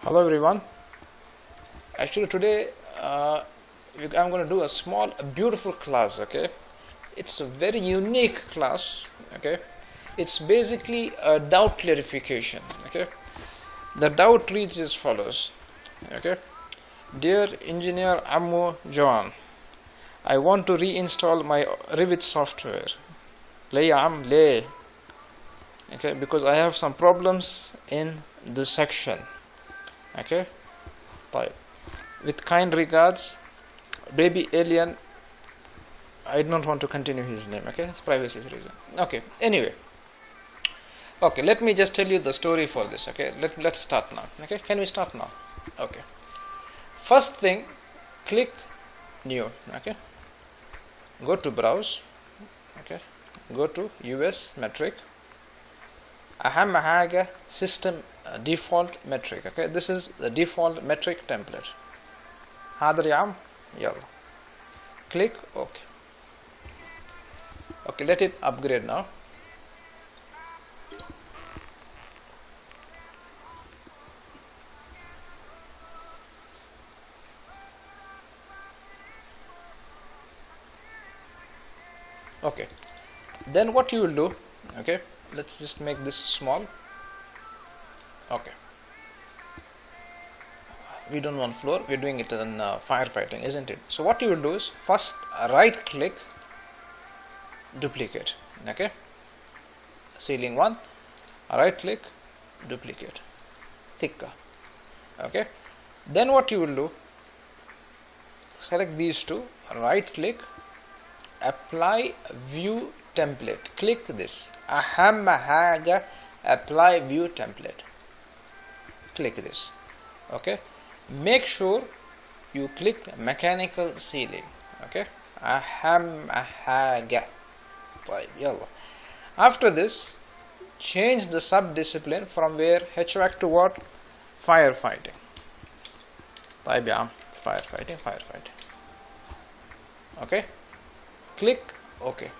Hello everyone. Actually today I'm going to do a beautiful class. Okay, it's a very unique class. Okay, it's basically a doubt clarification. Okay, the doubt reads as follows. Okay, dear engineer Ammo Joan, I want to reinstall my Revit software. Lay am lay. Okay, because I have some problems in this section. Okay, bye. With kind regards, baby alien. I don't want to continue his name. Okay, it's privacy reason. Okay, anyway. Okay, let me just tell you the story for this. Okay, let's start now. Okay, can we start now? Okay, first thing, click new. Okay, go to browse. Okay, go to US metric. أهم حاجة system default metric. Okay, this is the default metric template. حاضر يا عم يلا click OK. Okay, let it upgrade now. Okay, then what you will do, okay, let's just make this small. Okay, we don't want floor, we're doing it in firefighting, isn't it? So what you will do is first right click, duplicate. Okay, ceiling 1, right click, duplicate, thicker. Okay, then what you will do, select these two, right click, apply view template, click this أهم حاجة apply view template, click this. Okay, make sure you click mechanical ceiling. Okay, أهم حاجة. طيب يلا. After this, change the sub-discipline from where HVAC to what? Firefighting. طيب يا عم firefighting. Okay, click OK.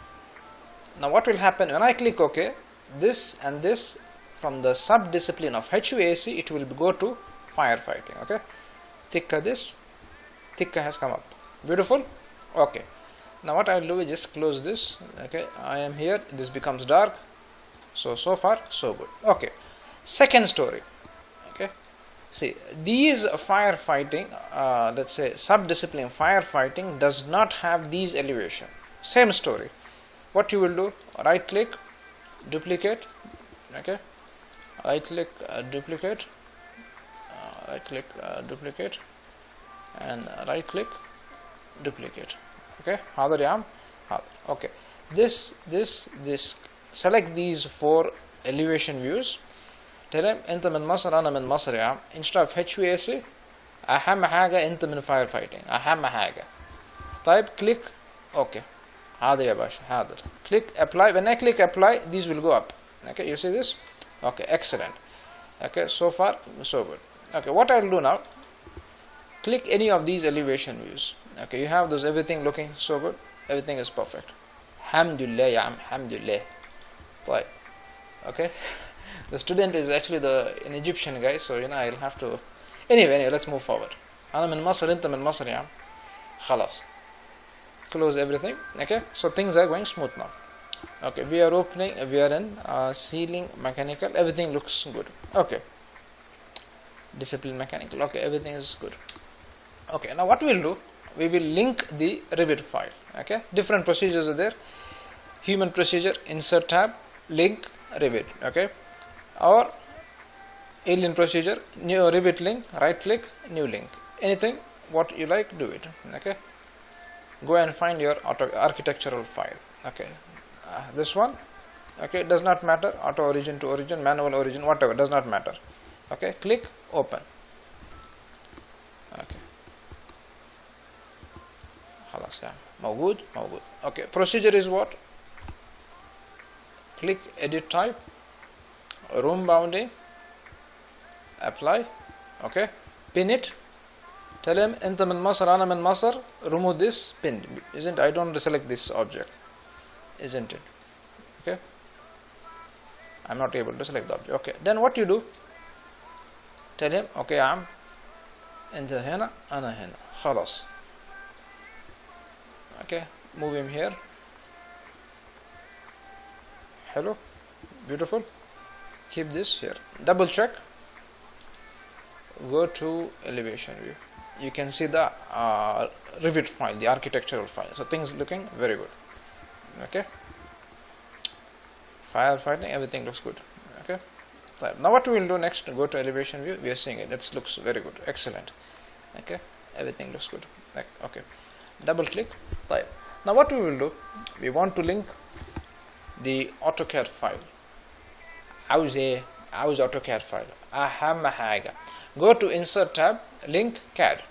Now what will happen when I click OK? This and this from the sub-discipline of HVAC, it will go to firefighting. Okay, thicker this, thicker has come up. Beautiful. Okay, now what I will do is just close this. Okay, I am here, this becomes dark. So far so good. Okay, second story. Okay, see, these firefighting, let's say sub-discipline firefighting does not have these elevation. Same story. What you will do, right click, duplicate. Okay, right click, duplicate, right click, duplicate, and right click, duplicate. Okay, هذا يا عم هذا. Okay, this select these 4 elevation views. tell him انت من مصر انا من مصر يا عم. instead of HVAC اهم حاجة انت من firefighting اهم حاجة. طيب click OK. هذا يا باشا هذا. Click apply. When I click apply, these will go up. Okay, you see this? Okay, excellent. Okay, so far so good. Okay, what I will do now, click any of these elevation views. Okay, you have those, everything looking so good, everything is perfect. Alhamdulillah ya am, alhamdulillah. Right. Okay, the student is actually an Egyptian guy, so you know I'll have to. Anyway, let's move forward. أنا من مصر أنت من مصر يا عم. خلاص. Close everything. Okay, so things are going smooth now. Okay, we are in ceiling mechanical, everything looks good. Okay, discipline mechanical. Okay, everything is good. Okay, now what we'll do, we will link the Revit file. Okay, different procedures are there. Human procedure, insert tab, link Revit. Okay, or alien procedure, new Revit link, right click, new link. Anything what you like, do it. Okay, go and find your architectural file. Okay, this one. Okay, it does not matter, auto origin to origin, manual origin, whatever, does not matter. Okay, click open. Okay, خلاص يعني موجود. Okay, procedure is what? Click edit type, room bounding, apply. Okay, pin it. Tell him انت من مصر انا من مصر. Remove this pin. Isn't I don't select this object, isn't it? Okay, I'm not able to select the object. Okay, then what you do, tell him okay يا عم انت هنا انا هنا خلاص. Okay, move him here. Hello, beautiful. Keep this here. Double check. Go to elevation view. You can see the Revit file, the architectural file. So things looking very good. Okay. Firefighting, everything looks good. Okay. Now what we will do next? Go to elevation view. We are seeing it. It looks very good. Excellent. Okay. Everything looks good. Okay. Double click. Now what we will do? We want to link the AutoCAD file. عاوز AutoCAD file. أهم حاجة. Go to insert tab, link CAD.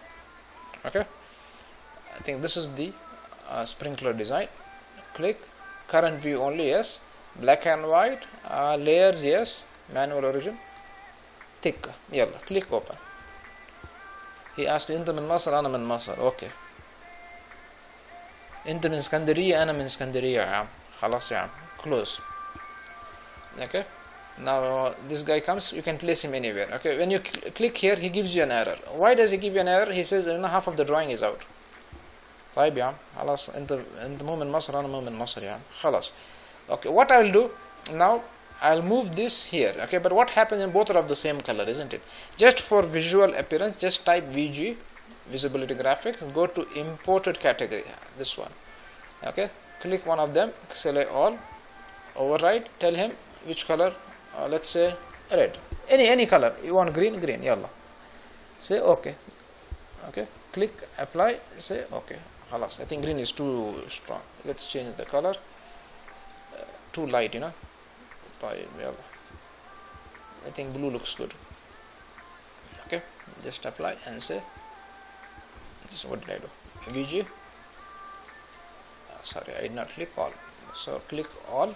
Okay. I think this is the sprinkler design. Click current view only, yes. Black and white, layers, yes. Manual origin. Tick. يلا. Click open. He asked أنت من مصر أنا من مصر. Okay. أنت من اسكندرية أنا من اسكندرية يا عم. خلاص يا عم. Close. Okay. Now this guy comes, you can place him anywhere. Okay. When you click here, he gives you an error. Why does he give you an error? He says half of the drawing is out. طيب يا عم خلاص أنت مو من مصر أنا مو من مصر يا عم. خلاص. Okay. What I will do now, I'll move this here. Okay. But what happens in both are of the same color, isn't it? Just for visual appearance, just type VG, visibility graphics. Go to imported category. This one. Okay. Click one of them. Select all. Override. Tell him which color. Let's say red. Any color. You want green? Green. Yalla. Say okay. Okay. Click apply. Say okay. Khalas. I think green is too strong. Let's change the color. Too light, you know. Yalla. I think blue looks good. Okay. Just apply and say. This is what did I do? VG. Sorry, I did not click all. So click all.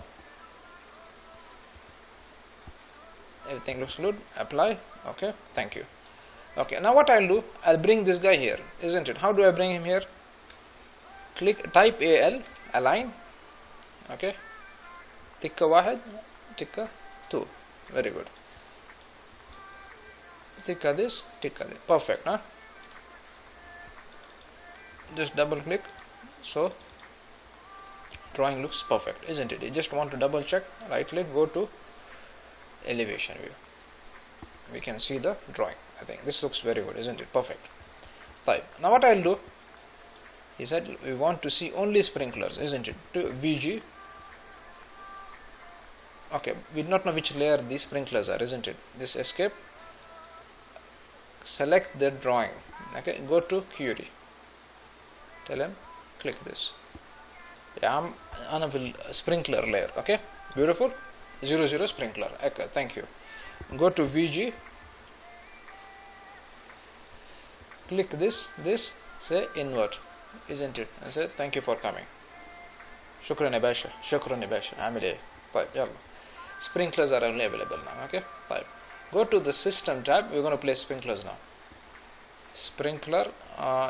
Everything looks good. Apply. Okay. Thank you. Okay. Now what I'll do? I'll bring this guy here, isn't it? How do I bring him here? Click. Type AL. Align. Okay. Tikka واحد. Tikka 2. Very good. Tikka this. Tikka this. Perfect. Huh? Just double click. So drawing looks perfect, isn't it? You just want to double check. Right click. Go to elevation view. We can see the drawing. I think this looks very good, isn't it? Perfect. Now what I will do, he said we want to see only sprinklers, isn't it? To VG. Okay, we do not know which layer these sprinklers are, isn't it? This escape. Select the drawing. Okay, go to query. Tell him click this. Yeah, I'm on a sprinkler layer. Okay, beautiful. 00 sprinkler. Okay, thank you. Go to VG. Click this, say invert, isn't it? I say thank you for coming. شكرا يا باشا. شكرا يا باشا. عامل ايه؟ طيب يلا. Sprinklers are only available now. Okay. طيب. Go to the system tab. We're going to place sprinklers now. Sprinkler.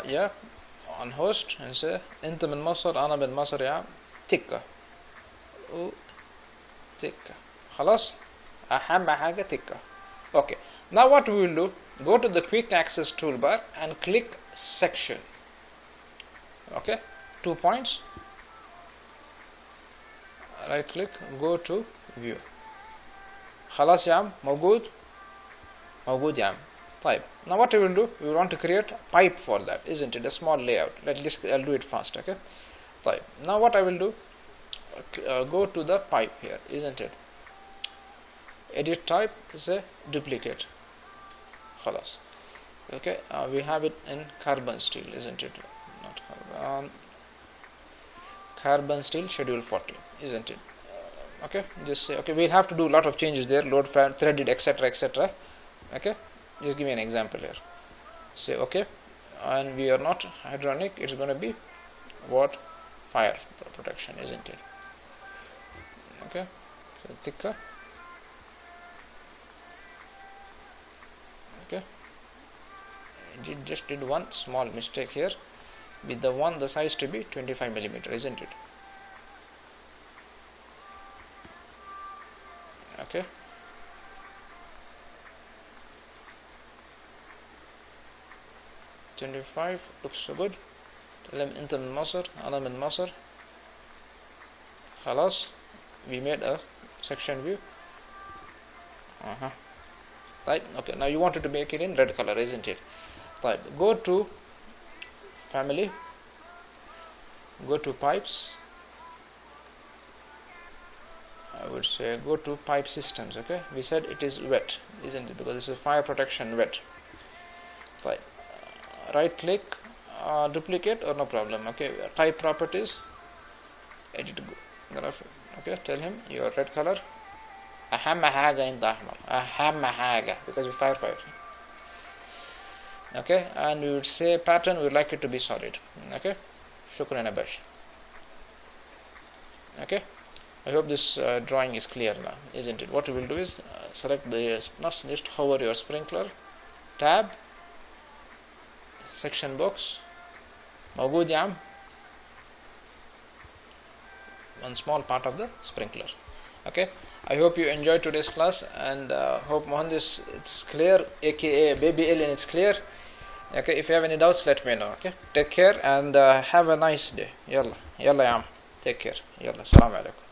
Yeah. On host and say انت من مصر انا من مصر يا عم. تكة. تكة. خلاص. أهم حاجة تكة. Okay. Now what we will do? Go to the quick access toolbar and click section. Okay. 2 points. Right click. Go to view. خلاص يا عم. موجود. موجود يا عم. طيب. Now what we will do? We want to create a pipe for that, isn't it? A small layout. I'll do it fast. Okay. طيب. Now what I will do? Go to the pipe here, isn't it? Edit type is a duplicate. خلاص. Okay. We have it in carbon steel, isn't it? Not carbon. Carbon steel schedule 40, isn't it? Okay. Just say okay. We'll have to do a lot of changes there. Load fan, threaded, etc., etc. Okay. Just give me an example here. Say okay, and we are not hydronic. It's going to be what? Fire protection, isn't it? Okay. So thicker. Okay. It just did one small mistake here. With the size to be 25 millimeter, isn't it? Okay. 25 looks so good. tell him انت من مصر أنا من مصر. خلاص we made a section view. Right, okay, now you wanted to make it in red color, isn't it? Right, go to family, go to pipes. I would say go to pipe systems. Okay, we said it is wet, isn't it? Because this is fire protection wet. Right, right click, duplicate or no problem. Okay, type properties, edit graphic. Okay, tell him your red color أهم حاجة أنت أحمر أهم حاجة because you firefight. Okay, and we would say pattern we would like it to be solid. Okay, shukran ya bash. Okay, I hope this drawing is clear now, isn't it? What we will do is select the, not just hover your sprinkler, tab, section box, موجود يا عم, one small part of the sprinkler. Okay, I hope you enjoyed today's class, and hope Mohandas it's clear, aka baby alien, it's clear. Okay, if you have any doubts let me know. Okay, take care and have a nice day. Yalla yalla ya am, take care. Yalla, assalamu alaikum.